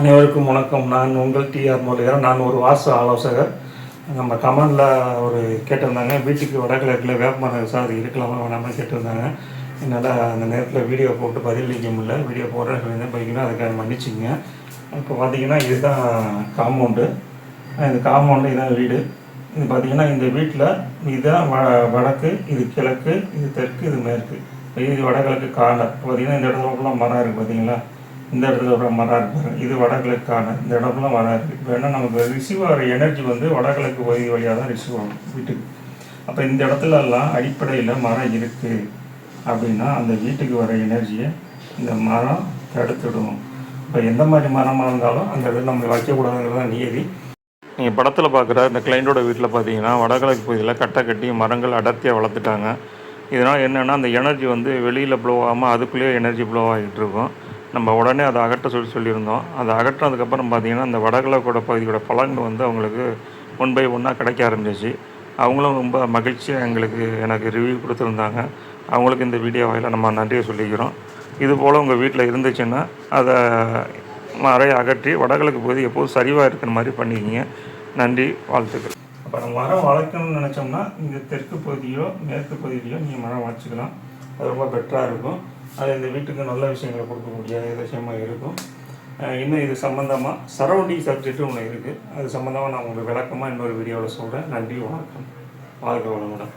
அனைவருக்கும் வணக்கம். நான் உங்கள் டிஆர் முரளிதரன். நான் ஒரு வாஸ்து ஆலோசகர். நம்ம கமெண்டில் ஒரு கேட்டிருந்தாங்க, வீட்டுக்கு வடகிழக்கில் வேப்பமரம் சார் இருக்கலாமா வேணாமல் கேட்டிருந்தாங்க. என்னால் அந்த நேரத்தில் வீடியோ போட்டு பதிலளிக்க முடியல. வீடியோ போடுறேன் படிக்கணும், அதுக்காக மன்னிச்சிங்க. இப்போ பார்த்திங்கன்னா இதுதான் காம்பவுண்டு. இந்த காம்பவுண்டு இதுதான் வீடு. இது பார்த்திங்கன்னா இந்த வீட்டில் இதுதான் வடக்கு, இது கிழக்கு, இது தெற்கு, இது மேற்கு. இது வடகிழக்கு கார்னர். பார்த்திங்கன்னா இந்த இடத்துல மரம் இருக்குது பார்த்திங்களா. இந்த இடத்துல மரம் இருப்பாங்க. இது வடகிழக்கு கார்னர். இந்த இடத்துல மரம் இருக்குது. இப்போ என்ன நமக்கு ரிசீவ் ஆகிற எனர்ஜி வடகிழக்கு பகுதி வழியாக தான் ரிசீவ் ஆகும் வீட்டுக்கு. அப்போ இந்த இடத்துலலாம் அடிப்படையில் மரம் இருக்குது அப்படின்னா அந்த வீட்டுக்கு வர எனர்ஜியை இந்த மரம் தடுத்துடும். இப்போ எந்த மாதிரி மரமாக இருந்தாலும் அந்த இடத்துல நம்ம வைக்கக்கூடாதுங்கிறது தான் நியதி. நீங்கள் படத்தில் பார்க்குற இந்த கிளைண்டோட வீட்டில் பார்த்தீங்கன்னா வடகிழக்கு பகுதியில் கட்டை கட்டி மரங்கள் அடர்த்தியாக வளர்த்துட்டாங்க. இதனால் என்னென்னா அந்த எனர்ஜி வெளியில் ப்ளோ ஆகாமல் அதுக்குள்ளேயே எனர்ஜி ப்ளோ ஆகிட்டு இருக்கும். நம்ம உடனே அதை அகற்ற சொல்லியிருந்தோம். அதை அகற்றினதுக்கப்புறம் பார்த்திங்கன்னா அந்த வடகிழக்கோட பகுதியோட பலன் அவங்களுக்கு 1 by 1 கிடைக்க ஆரம்பிச்சிச்சு. அவங்களும் ரொம்ப மகிழ்ச்சியாக எனக்கு ரிவ்யூ கொடுத்துருந்தாங்க. அவங்களுக்கு இந்த வீடியோ வாயில நம்ம நன்றியை சொல்லிக்கிறோம். இதுபோல் உங்கள் வீட்டில் இருந்துச்சுன்னா அதை மறையை அகற்றி வடகிழக்கு பகுதி எப்போதும் சரிவாக இருக்கிற மாதிரி பண்ணிக்கிங்க. நன்றி, வாழ்த்துக்கள். அப்போ நம்ம மரம் வளர்க்கணும்னு நினச்சோம்னா இந்த தெற்கு பகுதியோ மேற்கு பகுதியிலையோ நீங்கள் மரம் வளர்ச்சிக்கலாம். அது ரொம்ப பெட்டராக இருக்கும். அது இந்த வீட்டுக்கு நல்ல விஷயங்களை கொடுக்கக்கூடிய விஷயமாக இருக்கும். இன்னும் இது சம்மந்தமாக சரௌண்டிங் சப்ஜெக்ட்டு ஒன்று இருக்குது. அது சம்மந்தமாக நான் உங்களுக்கு விளக்கமாக இன்னொரு வீடியோவில் சொல்கிறேன். நன்றி, வணக்கம், வாழ்க வளமுடன்.